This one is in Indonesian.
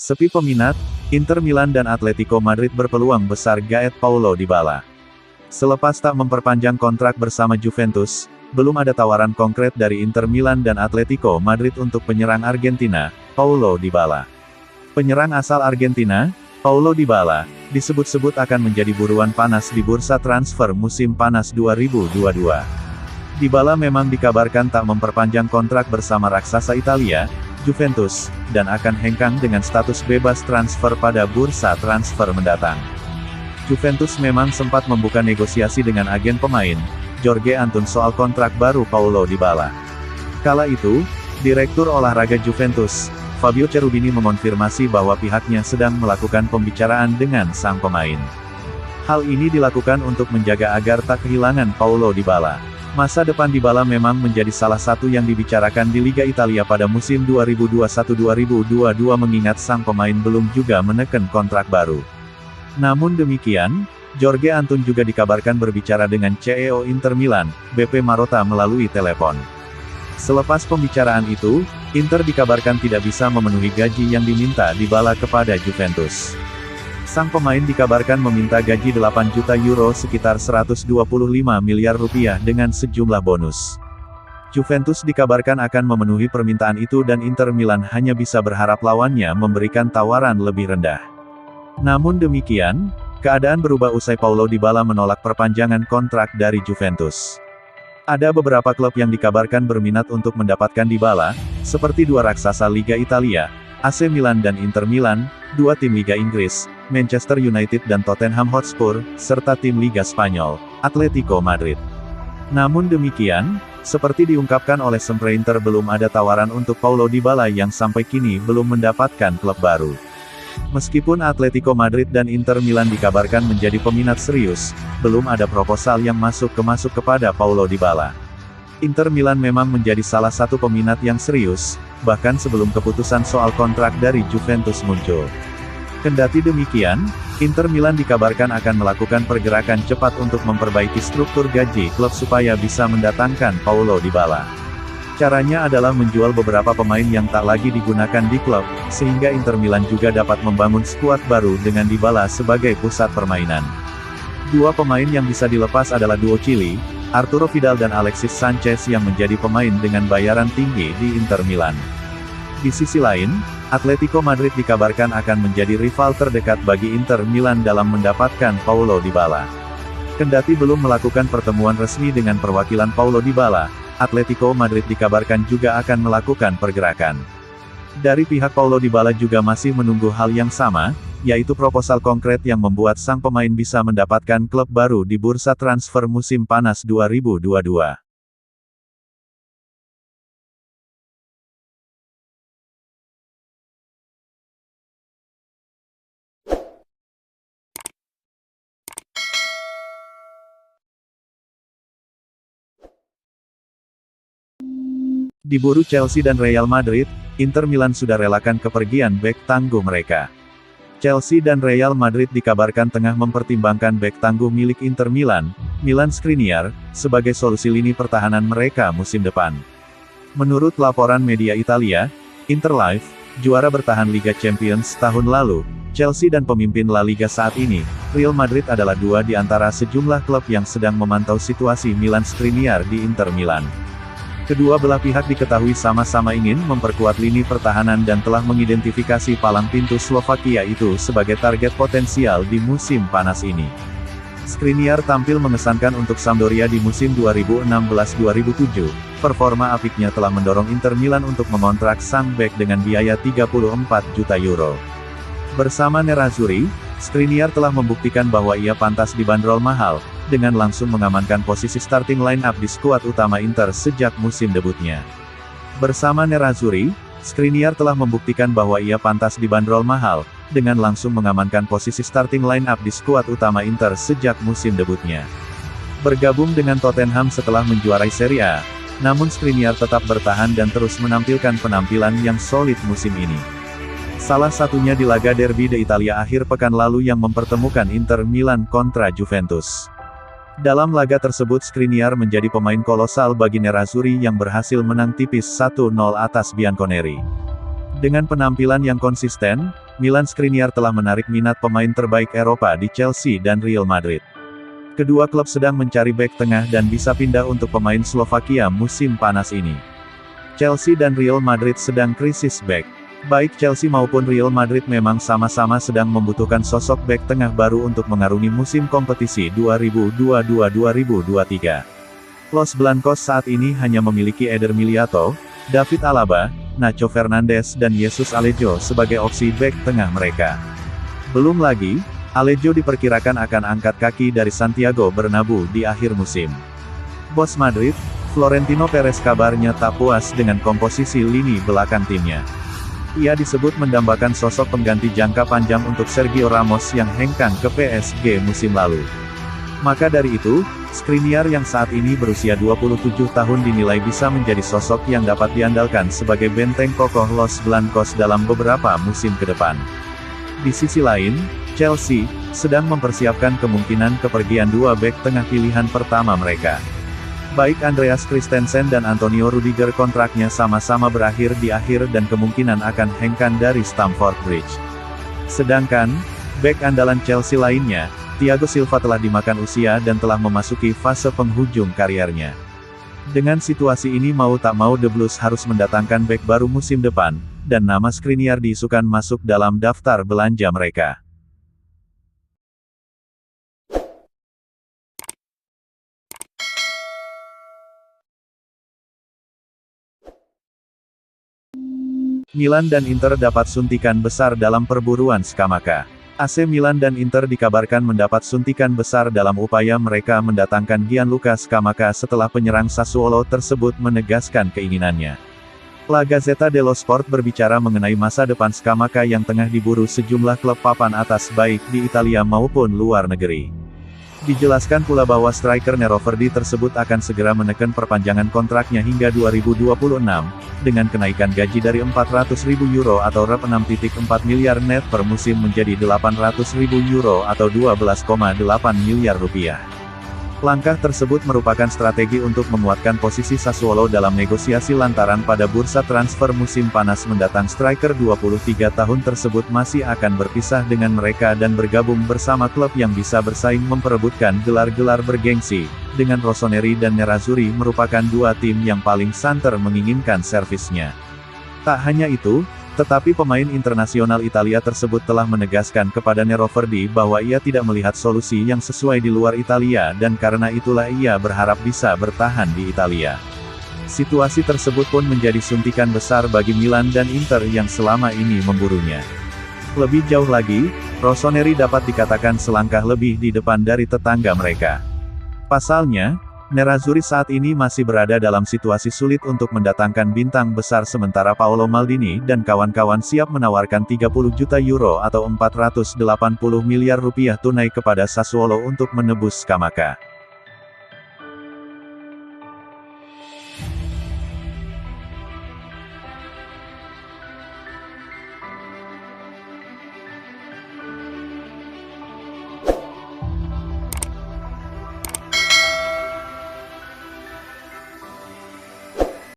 Sepi peminat, Inter Milan dan Atletico Madrid berpeluang besar gaet Paulo Dybala. Selepas tak memperpanjang kontrak bersama Juventus, belum ada tawaran konkret dari Inter Milan dan Atletico Madrid untuk penyerang Argentina, Paulo Dybala. Penyerang asal Argentina, Paulo Dybala, disebut-sebut akan menjadi buruan panas di bursa transfer musim panas 2022. Dybala memang dikabarkan tak memperpanjang kontrak bersama raksasa Italia, Juventus, dan akan hengkang dengan status bebas transfer pada bursa transfer mendatang. Juventus memang sempat membuka negosiasi dengan agen pemain, Jorge Antun soal kontrak baru Paulo Dybala. Kala itu, Direktur Olahraga Juventus, Fabio Cherubini mengonfirmasi bahwa pihaknya sedang melakukan pembicaraan dengan sang pemain. Hal ini dilakukan untuk menjaga agar tak kehilangan Paulo Dybala. Masa depan Dybala memang menjadi salah satu yang dibicarakan di Liga Italia pada musim 2021-2022 mengingat sang pemain belum juga menekan kontrak baru. Namun demikian, Jorge Antun juga dikabarkan berbicara dengan CEO Inter Milan, BP Marotta melalui telepon. Selepas pembicaraan itu, Inter dikabarkan tidak bisa memenuhi gaji yang diminta Dybala kepada Juventus. Sang pemain dikabarkan meminta gaji 8 juta euro sekitar 125 miliar rupiah dengan sejumlah bonus. Juventus dikabarkan akan memenuhi permintaan itu dan Inter Milan hanya bisa berharap lawannya memberikan tawaran lebih rendah. Namun demikian, keadaan berubah usai Paulo Dybala menolak perpanjangan kontrak dari Juventus. Ada beberapa klub yang dikabarkan berminat untuk mendapatkan Dybala, seperti dua raksasa Liga Italia, AC Milan dan Inter Milan, dua tim Liga Inggris, Manchester United dan Tottenham Hotspur, serta tim Liga Spanyol, Atletico Madrid. Namun demikian, seperti diungkapkan oleh Sprinter belum ada tawaran untuk Paulo Dybala yang sampai kini belum mendapatkan klub baru. Meskipun Atletico Madrid dan Inter Milan dikabarkan menjadi peminat serius, belum ada proposal yang masuk kepada Paulo Dybala. Inter Milan memang menjadi salah satu peminat yang serius, bahkan sebelum keputusan soal kontrak dari Juventus muncul. Kendati demikian, Inter Milan dikabarkan akan melakukan pergerakan cepat untuk memperbaiki struktur gaji klub supaya bisa mendatangkan Paulo Dybala. Caranya adalah menjual beberapa pemain yang tak lagi digunakan di klub, sehingga Inter Milan juga dapat membangun skuad baru dengan Dybala sebagai pusat permainan. Dua pemain yang bisa dilepas adalah duo Chili, Arturo Vidal dan Alexis Sanchez yang menjadi pemain dengan bayaran tinggi di Inter Milan. Di sisi lain, Atletico Madrid dikabarkan akan menjadi rival terdekat bagi Inter Milan dalam mendapatkan Paulo Dybala. Kendati belum melakukan pertemuan resmi dengan perwakilan Paulo Dybala, Atletico Madrid dikabarkan juga akan melakukan pergerakan. Dari pihak Paulo Dybala juga masih menunggu hal yang sama, yaitu proposal konkret yang membuat sang pemain bisa mendapatkan klub baru di bursa transfer musim panas 2022. Diburu Chelsea dan Real Madrid, Inter Milan sudah relakan kepergian bek tangguh mereka. Chelsea dan Real Madrid dikabarkan tengah mempertimbangkan bek tangguh milik Inter Milan, Milan Skriniar, sebagai solusi lini pertahanan mereka musim depan. Menurut laporan media Italia, Interlife, juara bertahan Liga Champions tahun lalu, Chelsea dan pemimpin La Liga saat ini, Real Madrid adalah dua di antara sejumlah klub yang sedang memantau situasi Milan Skriniar di Inter Milan. Kedua belah pihak diketahui sama-sama ingin memperkuat lini pertahanan dan telah mengidentifikasi palang pintu Slovakia itu sebagai target potensial di musim panas ini. Skriniar tampil mengesankan untuk Sampdoria di musim 2016-2007. Performa apiknya telah mendorong Inter Milan untuk mengontrak sang bek dengan biaya 34 juta euro. Bersama Nerazzurri, Skriniar telah membuktikan bahwa ia pantas dibanderol mahal, dengan langsung mengamankan posisi starting line-up di skuad utama Inter sejak musim debutnya. Bersama Nerazzurri, Skriniar telah membuktikan bahwa ia pantas dibanderol mahal, dengan langsung mengamankan posisi starting line-up di skuad utama Inter sejak musim debutnya. Bergabung dengan Tottenham setelah menjuarai Serie A, namun Skriniar tetap bertahan dan terus menampilkan penampilan yang solid musim ini. Salah satunya di laga Derby d'Italia akhir pekan lalu yang mempertemukan Inter Milan kontra Juventus. Dalam laga tersebut Skriniar menjadi pemain kolosal bagi Nerazzurri yang berhasil menang tipis 1-0 atas Bianconeri. Dengan penampilan yang konsisten, Milan Skriniar telah menarik minat pemain terbaik Eropa di Chelsea dan Real Madrid. Kedua klub sedang mencari bek tengah dan bisa pindah untuk pemain Slovakia musim panas ini. Chelsea dan Real Madrid sedang krisis bek. Baik Chelsea maupun Real Madrid memang sama-sama sedang membutuhkan sosok bek tengah baru untuk mengarungi musim kompetisi 2022-2023. Los Blancos saat ini hanya memiliki Eder Militao, David Alaba, Nacho Fernandes dan Jesus Alejo sebagai opsi bek tengah mereka. Belum lagi, Alejo diperkirakan akan angkat kaki dari Santiago Bernabeu di akhir musim. Bos Madrid, Florentino Perez kabarnya tak puas dengan komposisi lini belakang timnya. Ia disebut mendambakan sosok pengganti jangka panjang untuk Sergio Ramos yang hengkang ke PSG musim lalu. Maka dari itu, Skriniar yang saat ini berusia 27 tahun dinilai bisa menjadi sosok yang dapat diandalkan sebagai benteng kokoh Los Blancos dalam beberapa musim ke depan. Di sisi lain, Chelsea sedang mempersiapkan kemungkinan kepergian dua bek tengah pilihan pertama mereka. Baik Andreas Christensen dan Antonio Rudiger kontraknya sama-sama berakhir di akhir dan kemungkinan akan hengkang dari Stamford Bridge. Sedangkan, bek andalan Chelsea lainnya, Thiago Silva telah dimakan usia dan telah memasuki fase penghujung kariernya. Dengan situasi ini mau tak mau The Blues harus mendatangkan bek baru musim depan, dan nama Skriniar diisukan masuk dalam daftar belanja mereka. Milan dan Inter dapat suntikan besar dalam perburuan Scamacca. AC Milan dan Inter dikabarkan mendapat suntikan besar dalam upaya mereka mendatangkan Gianluca Scamacca setelah penyerang Sassuolo tersebut menegaskan keinginannya. La Gazzetta dello Sport berbicara mengenai masa depan Scamacca yang tengah diburu sejumlah klub papan atas baik di Italia maupun luar negeri. Dijelaskan pula bahwa striker Neroverdi tersebut akan segera menekan perpanjangan kontraknya hingga 2026, dengan kenaikan gaji dari €400.000 atau €6.4 miliar net per musim menjadi €800.000 atau $12,8 miliar. Langkah tersebut merupakan strategi untuk menguatkan posisi Sassuolo dalam negosiasi lantaran pada bursa transfer musim panas mendatang striker 23 tahun tersebut masih akan berpisah dengan mereka dan bergabung bersama klub yang bisa bersaing memperebutkan gelar-gelar bergengsi, dengan Rossoneri dan Nerazzurri merupakan dua tim yang paling santer menginginkan servisnya. Tak hanya itu, tetapi pemain internasional Italia tersebut telah menegaskan kepada Neroverdi bahwa ia tidak melihat solusi yang sesuai di luar Italia dan karena itulah ia berharap bisa bertahan di Italia. Situasi tersebut pun menjadi suntikan besar bagi Milan dan Inter yang selama ini memburunya. Lebih jauh lagi, Rossoneri dapat dikatakan selangkah lebih di depan dari tetangga mereka. Pasalnya, Nerazzurri saat ini masih berada dalam situasi sulit untuk mendatangkan bintang besar sementara Paolo Maldini dan kawan-kawan siap menawarkan €30 juta atau $480 miliar tunai kepada Sassuolo untuk menebus Scamacca.